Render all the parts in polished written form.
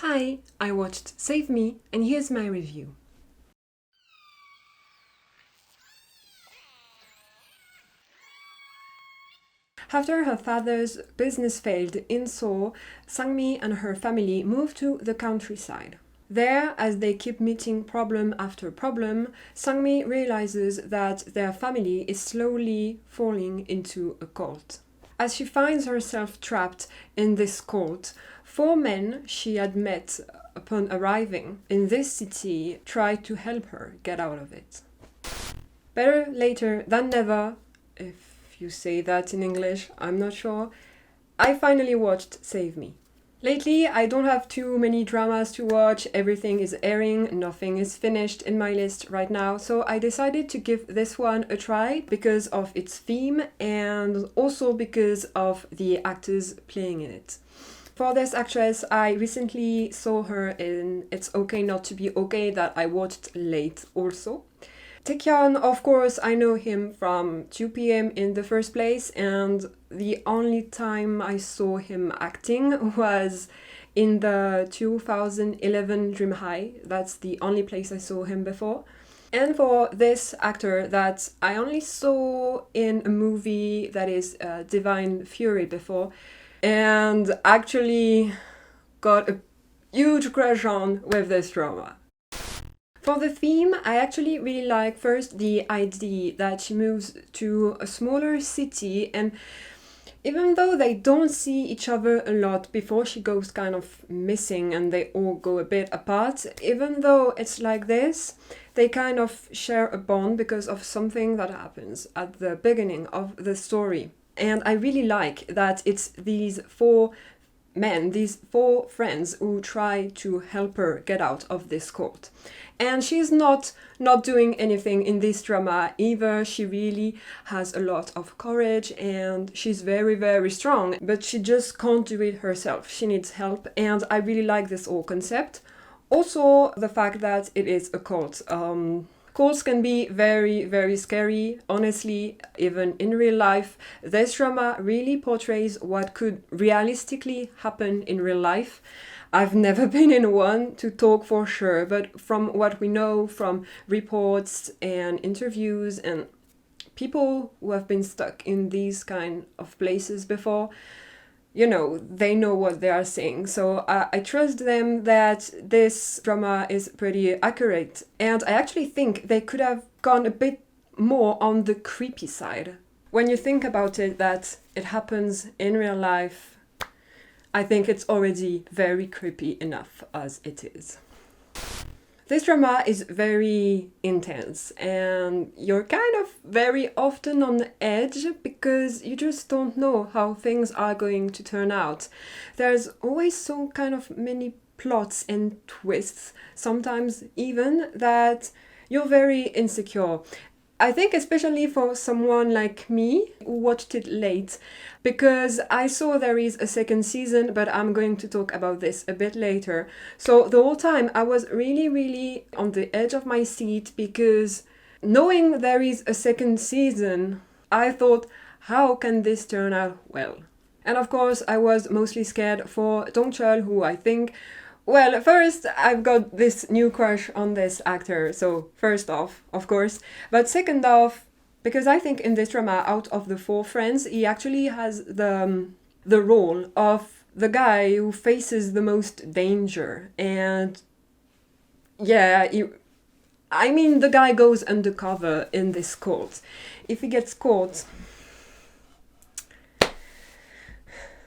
Hi, I watched Save Me, and here's my review. After her father's business failed in Seoul, Sangmi and her family moved to the countryside. There, as they keep meeting problem after problem, Sangmi realizes that their family is slowly falling into a cult. As she finds herself trapped in this cult, four men she had met upon arriving in this city try to help her get out of it. Better later than never, if you say that in English, I'm not sure. I finally watched Save Me. Lately, I don't have too many dramas to watch, everything is airing, nothing is finished in my list right now, so I decided to give this one a try because of its theme and also because of the actors playing in it. For this actress, I recently saw her in It's Okay Not to Be Okay that I watched late also. Taec, of course, I know him from 2 p.m. in the first place, and the only time I saw him acting was in the 2011 Dream High. That's the only place I saw him before. And for this actor that I only saw in a movie that is Divine Fury before, and actually got a huge crush on with this drama. For the theme, I actually really like first the idea that she moves to a smaller city, and even though they don't see each other a lot before she goes kind of missing and they all go a bit apart, even though it's like this, they kind of share a bond because of something that happens at the beginning of the story. And I really like that it's these four men, these four friends who try to help her get out of this cult. And she's not doing anything in this drama either. She really has a lot of courage and she's very, very strong, but she just can't do it herself. She needs help, and I really like this whole concept. Also, the fact that it is a cult. Cults can be very, very scary. Honestly, even in real life, this drama really portrays what could realistically happen in real life. I've never been in one to talk for sure, but from what we know from reports and interviews and people who have been stuck in these kind of places before, they know what they are saying. So I trust them that this drama is pretty accurate. And I actually think they could have gone a bit more on the creepy side. When you think about it, that it happens in real life, I think it's already very creepy enough as it is. This drama is very intense and you're kind of very often on the edge because you just don't know how things are going to turn out. There's always so kind of many plots and twists, sometimes even that you're very insecure. I think especially for someone like me who watched it late, because I saw there is a second season, but I'm going to talk about this a bit later. So the whole time I was really, really on the edge of my seat because knowing there is a second season, I thought, how can this turn out well? And of course, I was mostly scared for Dongchul, who I think, well, first, I've got this new crush on this actor, so first off, of course. But second off, because I think in this drama, out of the four friends, he actually has the role of the guy who faces the most danger. And yeah, the guy goes undercover in this cult. If he gets caught,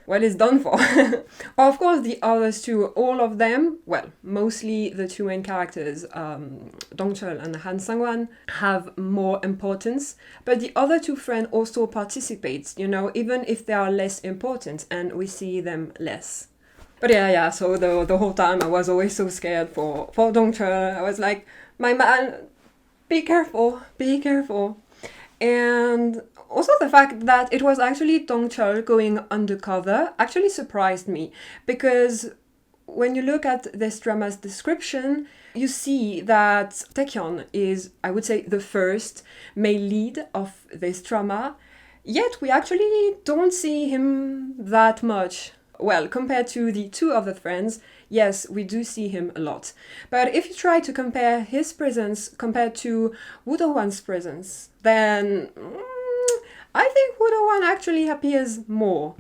well, it's done for. Of course, the others too, all of them, well, mostly the two main characters, Dongchul and Han Sang-wan, have more importance. But the other two friends also participate, even if they are less important and we see them less. But yeah, so the whole time I was always so scared for Dongchul. I was like, my man, be careful. And also the fact that it was actually Dongchul going undercover actually surprised me, because when you look at this drama's description, you see that Taecyeon is, I would say, the first male lead of this drama, yet we actually don't see him that much. Well, compared to the two other friends, yes, we do see him a lot. But if you try to compare his presence compared to Woo Do-hwan's presence, then I think Woo Do-hwan actually appears more.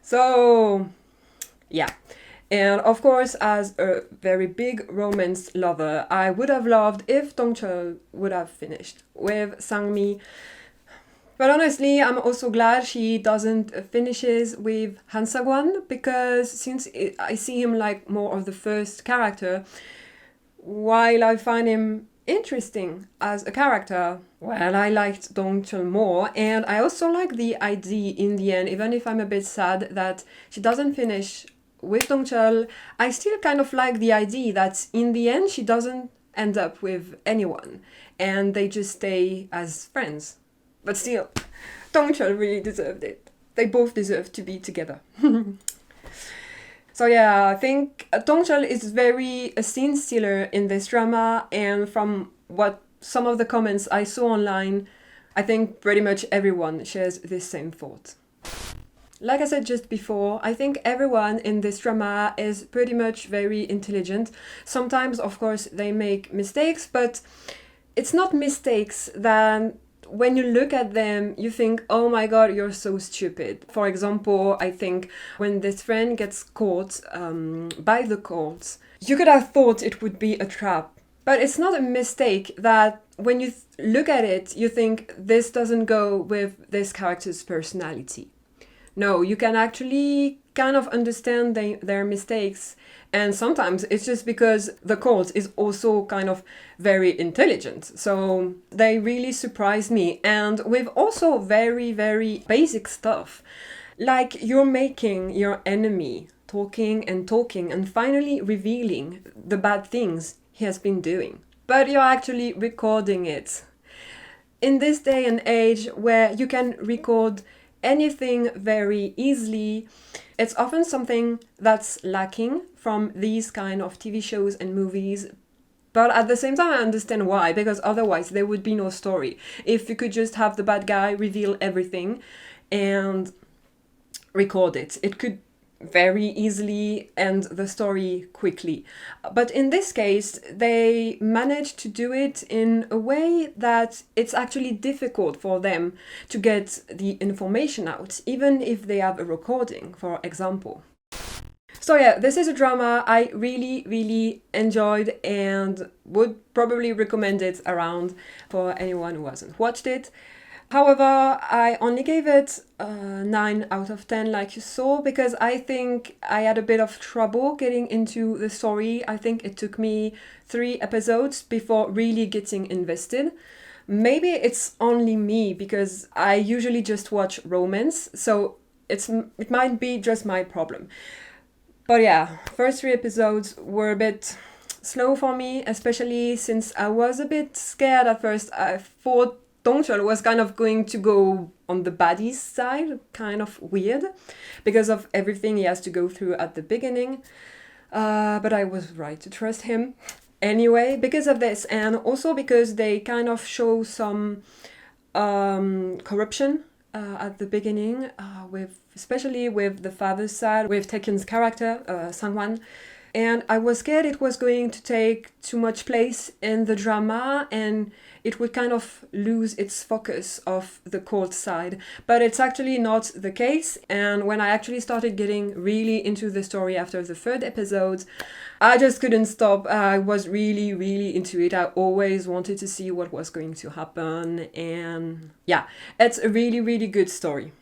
So, yeah. And of course, as a very big romance lover, I would have loved if Dong-chul would have finished with Sang-mi. But honestly, I'm also glad she doesn't finishes with Han Sang-hwan, because since I see him like more of the first character, while I find him interesting as a character, well, I liked Dong-chul more, and I also like the idea in the end, even if I'm a bit sad that she doesn't finish with Dong-chul. I still kind of like the idea that in the end she doesn't end up with anyone, and they just stay as friends. But still, Dong-chul really deserved it. They both deserve to be together. So yeah, I think Dong-chul is very a scene stealer in this drama, and from what some of the comments I saw online, I think pretty much everyone shares this same thought. Like I said just before, I think everyone in this drama is pretty much very intelligent. Sometimes, of course, they make mistakes, but it's not mistakes that when you look at them, you think, oh my god, you're so stupid. For example, I think when this friend gets caught by the courts, you could have thought it would be a trap. But it's not a mistake that when you look at it, you think this doesn't go with this character's personality. No, you can actually kind of understand their mistakes, and sometimes it's just because the court is also kind of very intelligent. So they really surprised me, and with also very, very basic stuff. Like you're making your enemy talking and finally revealing the bad things he has been doing. But you're actually recording it. In this day and age where you can record anything very easily, it's often something that's lacking from these kind of TV shows and movies. But at the same time, I understand why, because otherwise there would be no story. If you could just have the bad guy reveal everything and record it, it could very easily end the story quickly. But in this case, they managed to do it in a way that it's actually difficult for them to get the information out, even if they have a recording, for example. So yeah, this is a drama I really, really enjoyed and would probably recommend it around for anyone who hasn't watched it. However, I only gave it 9 out of 10, like you saw, because I think I had a bit of trouble getting into the story. I think it took me 3 episodes before really getting invested. Maybe it's only me, because I usually just watch romance, so it might be just my problem. But yeah, first 3 episodes were a bit slow for me, especially since I was a bit scared at first. I thought Dong-chul was kind of going to go on the baddie's side, kind of weird, because of everything he has to go through at the beginning. But I was right to trust him. Anyway, because of this, and also because they kind of show some corruption at the beginning, especially with the father's side, with Taec's character, Sang-hwan. And I was scared it was going to take too much place in the drama and it would kind of lose its focus of the court side. But it's actually not the case. And when I actually started getting really into the story after the 3rd episode, I just couldn't stop. I was really, really into it. I always wanted to see what was going to happen. And yeah, it's a really, really good story.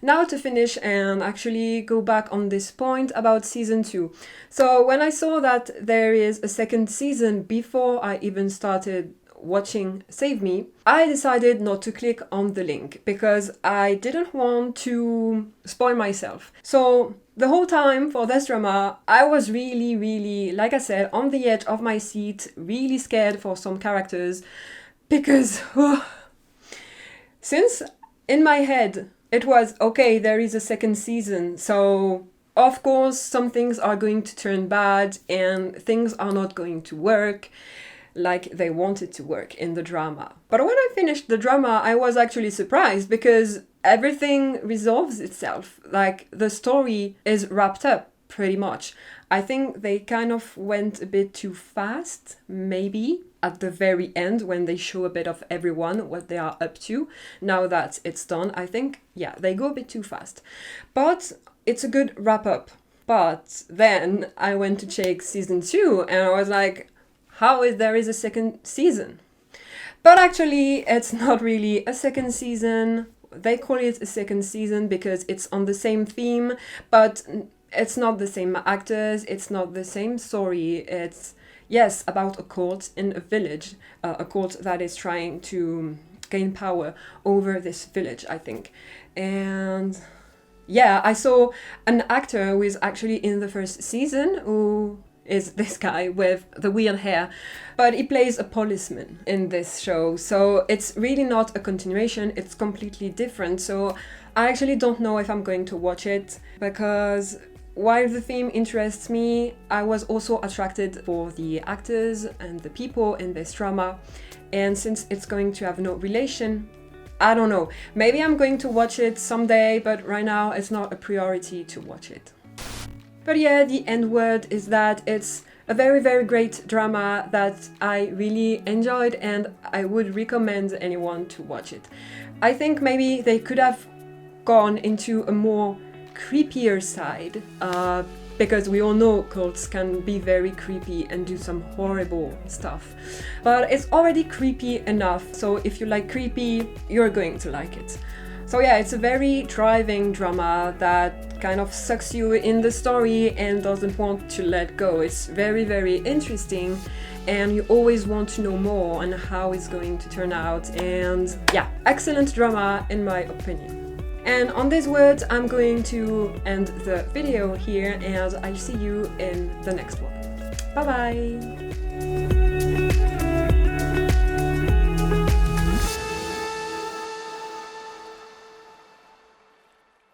Now to finish and actually go back on this point about season 2. So when I saw that there is a 2nd season before I even started watching Save Me, I decided not to click on the link because I didn't want to spoil myself. So the whole time for this drama, I was really, really, like I said, on the edge of my seat, really scared for some characters because since in my head it was, okay, there is a 2nd season, so of course some things are going to turn bad and things are not going to work like they wanted to work in the drama. But when I finished the drama, I was actually surprised because everything resolves itself. Like the story is wrapped up pretty much. I think they kind of went a bit too fast, maybe, at the very end when they show a bit of everyone, what they are up to. Now that it's done, I think, yeah, they go a bit too fast. But it's a good wrap-up. But then I went to check season 2 and I was like, how is there is a second season? But actually, it's not really a second season. They call it a second season because it's on the same theme, but it's not the same actors, it's not the same story. It's, yes, about a cult in a village, a cult that is trying to gain power over this village, I think. And yeah, I saw an actor who is actually in the first season, who is this guy with the weird hair, but he plays a policeman in this show, so it's really not a continuation, it's completely different. So I actually don't know if I'm going to watch it, because while the theme interests me, I was also attracted for the actors and the people in this drama, and since it's going to have no relation, I don't know, maybe I'm going to watch it someday, but right now it's not a priority to watch it. But yeah, the end word is that it's a very, very great drama that I really enjoyed and I would recommend anyone to watch it. I think maybe they could have gone into a more creepier side, because we all know cults can be very creepy and do some horrible stuff. But it's already creepy enough, so if you like creepy, you're going to like it. So yeah, it's a very driving drama that kind of sucks you in the story and doesn't want to let go. It's very, very interesting and you always want to know more on how it's going to turn out. And yeah, excellent drama in my opinion. And on these words, I'm going to end the video here and I'll see you in the next one. Bye bye!